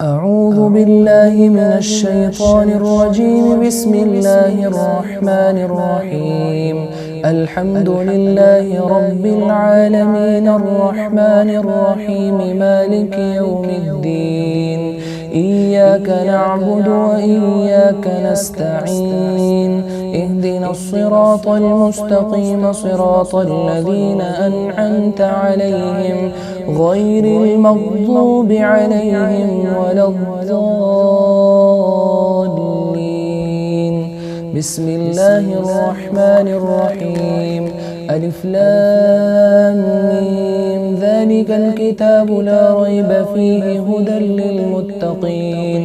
أعوذ بالله من الشيطان الرجيم. بسم الله الرحمن الرحيم. الحمد لله رب العالمين الرحمن الرحيم مالك يوم الدين. إياك نعبد وإياك نستعين. اهدنا الصراط المستقيم صراط الذين أنعمت عليهم غير المغضوب عليهم ولا الضالين. بسم الله الرحمن الرحيم. ألف لام ميم. ذلك الكتاب لا ريب فيه هدى للمتقين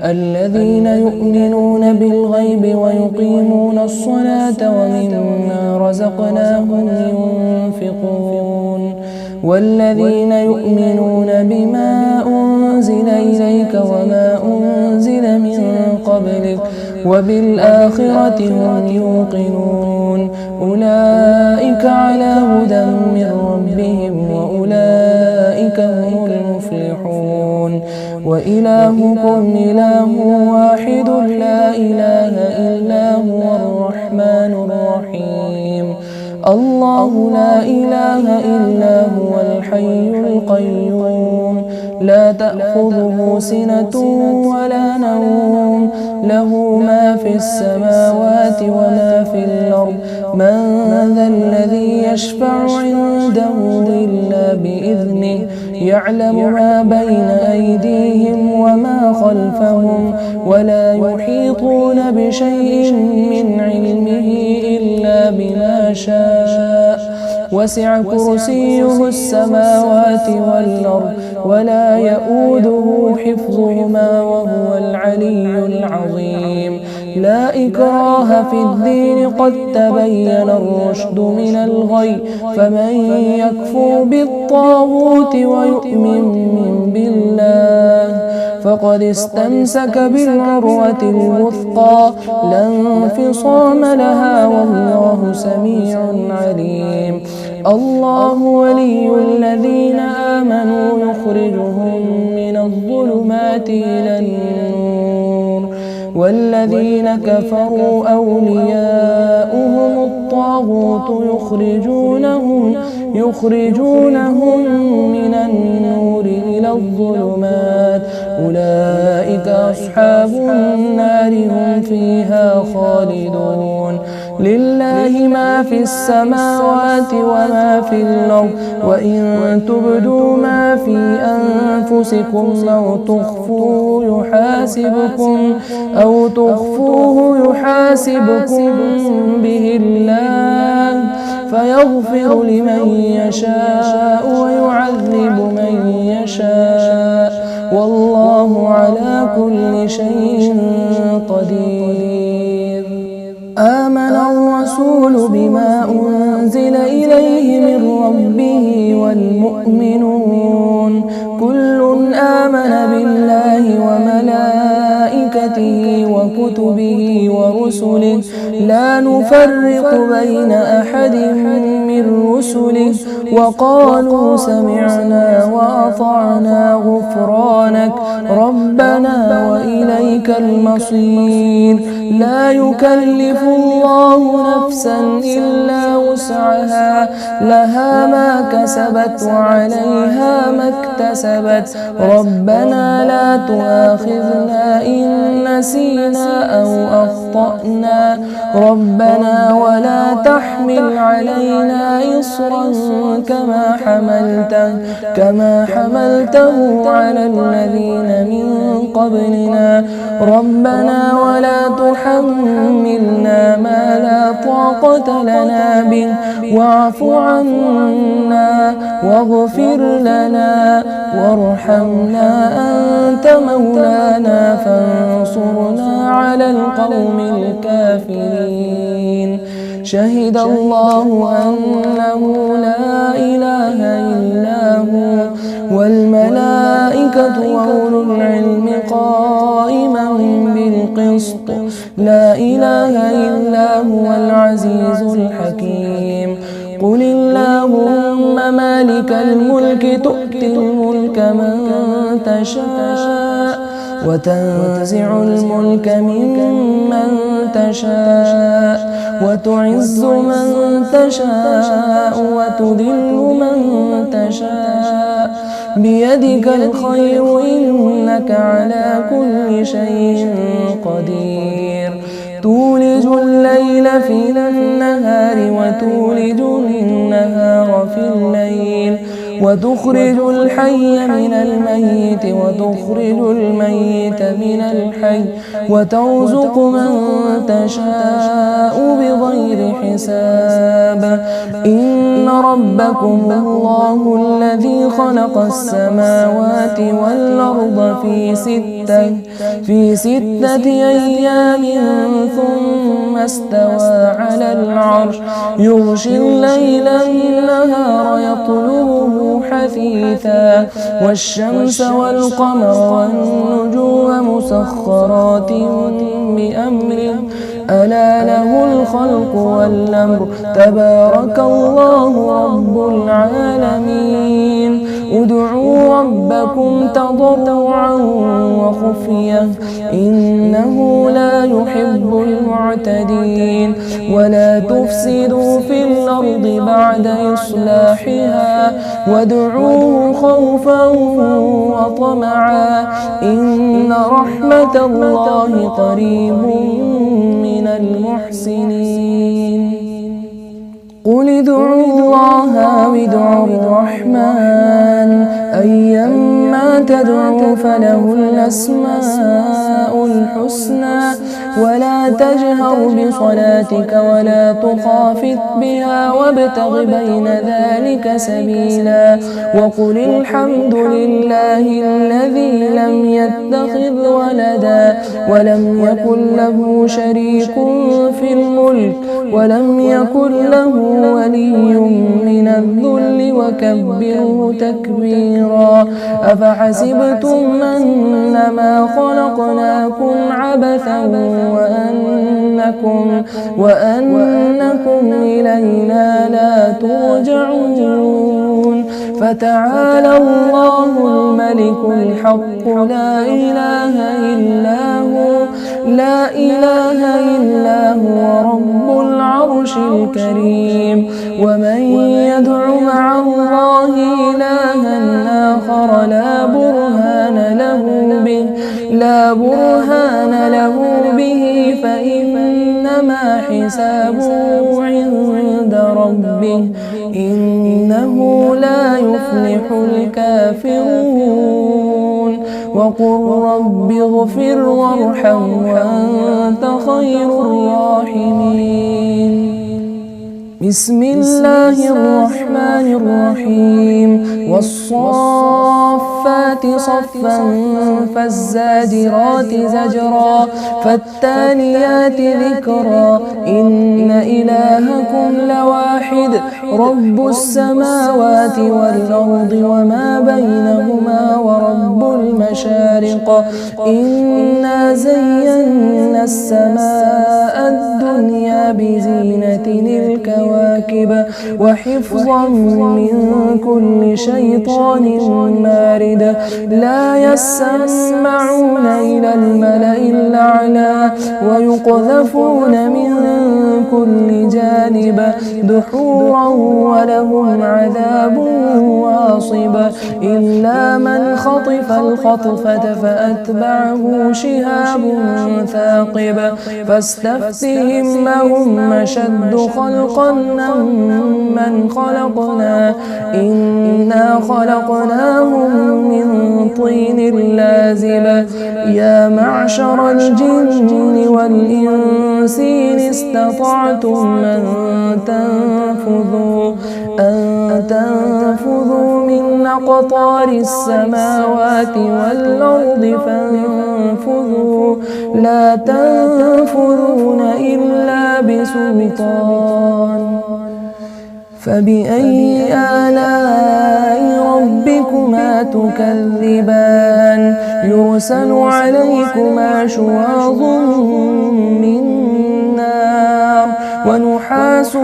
الذين يؤمنون بالغيب ويقيمون الصلاة ومما رزقناهم ينفقون والذين يؤمنون بما أنزل إليك وما أنزل من قبلك وبالآخرة هم يوقنون. أولئك على هدى من ربهم وأولئك هم المفلحون. وإلهكم إله واحد لا إله إلا هو الرحمن الرحيم. الله لا إله إلا هو الحي القيوم لا تأخذه سنة ولا نوم له ما في السماوات وما في الأرض. من ذا الذي يشفع عنده إلا بإذنه يعلم ما بين أيديهم وما خلفهم ولا يحيطون بشيء من علمه إلا بما شاء. وسع كرسيه السماوات والأرض ولا يؤوده حفظهما وهو العلي العظيم. لا إكراه في الدين قد تبين الرشد من الغي. فمن يكفر بالطاغوت ويؤمن بالله فقد استمسك بالعروة الوثقى لا انفصام لها والله سميع عليم. الله ولي الذين آمنوا يخرجهم من الظلمات إلى النور والذين كفروا أولياؤهم الطاغوت يخرجونهم من النور إلى الظلمات. أولئك أصحاب النار هم فيها خالدون. لله ما في السماوات وما في الأرض. وإن تبدوا ما في أنفسكم أو تخفوه يحاسبكم به الله فيغفر لمن يشاء ويعذب من يشاء والله على كل شيء قدير. آمن الرسول بما أنزل إليه من ربه والمؤمنون كل آمن بالله وملائكته وكتبه ورسله لا نفرق بين أحد من رسله وقالوا سمعنا وأطعنا غفرانك ربنا وإليك المصير. لا يكلف الله نفسا إلا وسعها لها ما كسبت وعليها ما اكتسبت. ربنا لا تؤاخذنا إن نسينا أو أخطأنا ربنا ولا تحمل علينا إصرا كما حملته على الذين من قبلنا ربنا ولا تحملنا ما لا طاقة لنا به واعف عنا واغفر لنا وارحمنا أنت مولانا فانصرنا على القوم الكافرين. شهد الله أنه لا إله إلا هو والملائكة وأولو العلم قائما بالقسط لا إله إلا هو العزيز الحكيم. قل اللهم مالك الملك تؤتي الملك الملك من تشاء وتنزع الملك ممن تشاء وتعز من تشاء وتذل من تشاء بيدك الخير إنك على كل شيء قدير تولج الليل في النهار وتولج النهار في الليل وتخرج الحي من الميت وتخرج الميت من الحي وترزق من تشاء بغير حساب إن ربكم الله الذي خلق السماوات والأرض في ستة أيام ثم استوى على العرش يغشي الليل النهار يطلبه حثيثا والشمس والقمر والنجوم مسخرات بأمره ألا له الخلق والأمر تبارك الله رب العالمين ادعوا ربكم تضرعا وخفية إنه لا يحب المعتدين ولا تفسدوا في الأرض بعد إصلاحها وادعوه خوفا وطمعا إن رحمة الله قريب من المحسنين قل ادعوا الله وادعوا الرحمن أيما تدعوا فله الأسماء الحسنى ولا تجهر بصلاتك ولا تخافت بها وابتغ بين ذلك سبيلا وقل الحمد لله الذي لم يتخذ ولدا ولم يكن له شريك في الملك ولم يكن له ولي من الذل وكبره تكبيرا أفحسبتم أنما خلقناكم عبثا وأنكم إلينا لا ترجعون فتعالى الله الملك الحق لا إله إلا هو رب العرش الكريم ومن يدع مع الله إلها آخر لا برهان له به فإنما حسابه عند ربه إنه لا يفلح الكافرون وقل رب اغفر وارحم وأنت خير الراحمين بسم الله الرحمن الرحيم والصافات صفا فالزاجرات زجرا فالتاليات ذكرا إن إلهكم لواحد رب السماوات والأرض وما بينهما ورب المشارق إنا زينا السماء الدنيا بزينة الكواكب وحفظا من كل شيطان مارد لا يسمعون إلى الملأ الأعلى ويقذفون من كل جانب دحورا ولهم عذاب واصب إلا من خطف الخطفة فأتبعه شهاب ثاقب فاستفتهم هم أشد خلقا من خلقنا إنا خلقناهم من طين لازب يا معشر الجن والإنس إن استطعتم أن تنفذوا من أقطار السماوات والأرض فانفذوا لا تنفذون إلا بسلطان فبأي آلاء ربكما تكذبان يرسل عليكما شواظ من نار ونحاس ونحاس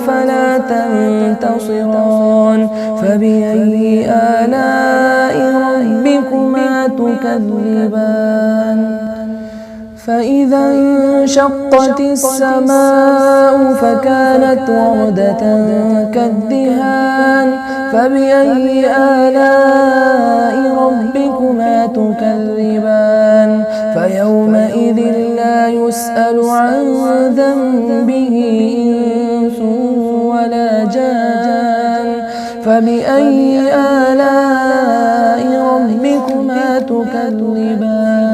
فلا تنتصران فبأي آلاء ربكما تكذبان فإذا انشقت السماء فكانت وردة كالدهان فبأي آلاء ربكما تكذبان فيومئذ لا يسأل عن ذنبه إنس ولا جان فبأي آلاء ربكما تكذبان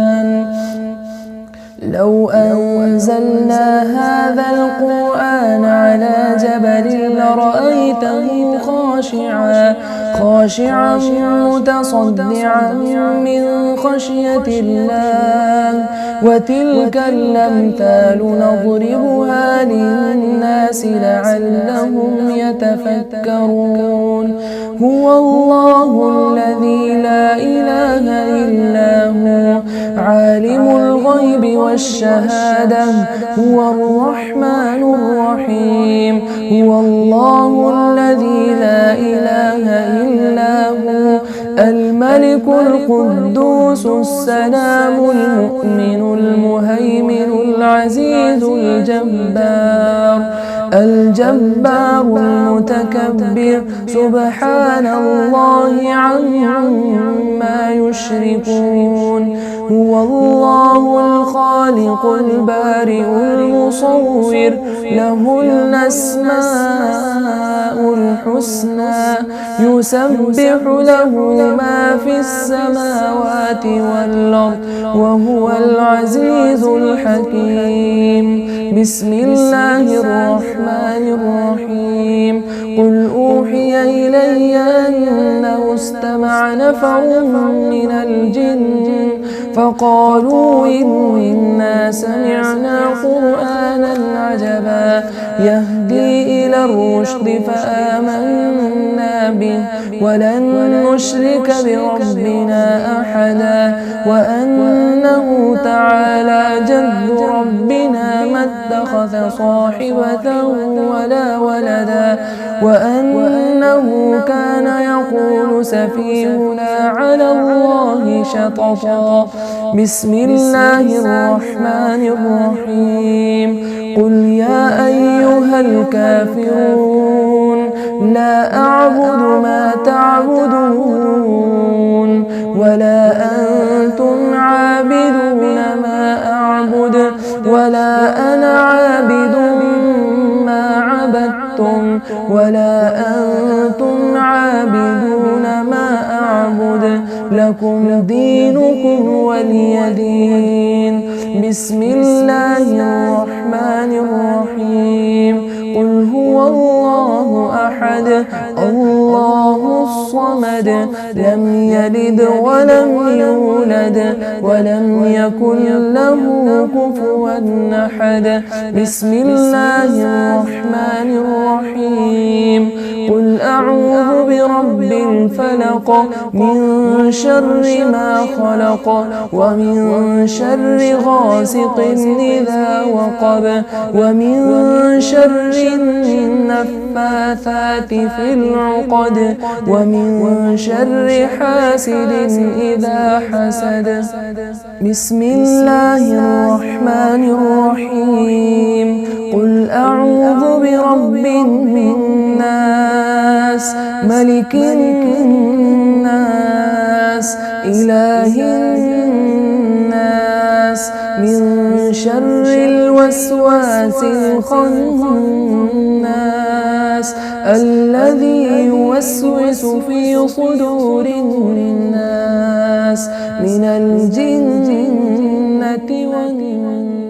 لو أنزلنا هذا القرآن على جبل لرأيته خاشعا متصدعا من خشية الله وتلك الأمثال نضربها للناس لعلهم يتفكرون هو الله الذي لا إله إلا هو عالم الغيب والشهادة هو الرحمن الرحيم هو الله الذي لا إله إلا هو الملك القدوس السلام المؤمن المهيمن العزيز الجبار المتكبر سبحان الله عما يشركون هو الله الخالق البارئ المصور له الأسماء الحسنى يسبح له ما في السماوات والأرض وهو العزيز الحكيم بسم الله الرحمن الرحيم قل أوحي إلي أنه استمع نفر من الجن فقالوا إنا سمعنا قرآنا عجبا يهدي إلى الرشد فآمنا به ولن نشرك بربنا أحدا وأنه تعالى جد ربنا ما اتخذ صاحبة ولا ولدا وأنه كان يقول سفيهنا على الله شططا بسم الله الرحمن الرحيم قل يا أيها الكافرون لا أعبد ما تعبدون ولا أنتم عابدون ما أعبد ولا أنا عابد ما عبدتم ولا أنتم عابدون ما أعبد لكم دينكم ولي دين بسم الله الرحمن الرحيم قل هو الله أحد الله الصمد لم يلد ولم يولد ولم يكن له كفوا أحد بسم الله الرحمن الرحيم قل أعوذ برب الفلق من شر ما خلق ومن شر غاسق إذا وقب ومن شر النفاثات في العقد ومن شر حاسد إذا حسد بسم الله الرحمن الرحيم قل أعوذ برب الناس ملك الناس إله الناس من شر الوسواس الخناس الذي يوسوس في صدور الناس من الجنة والناس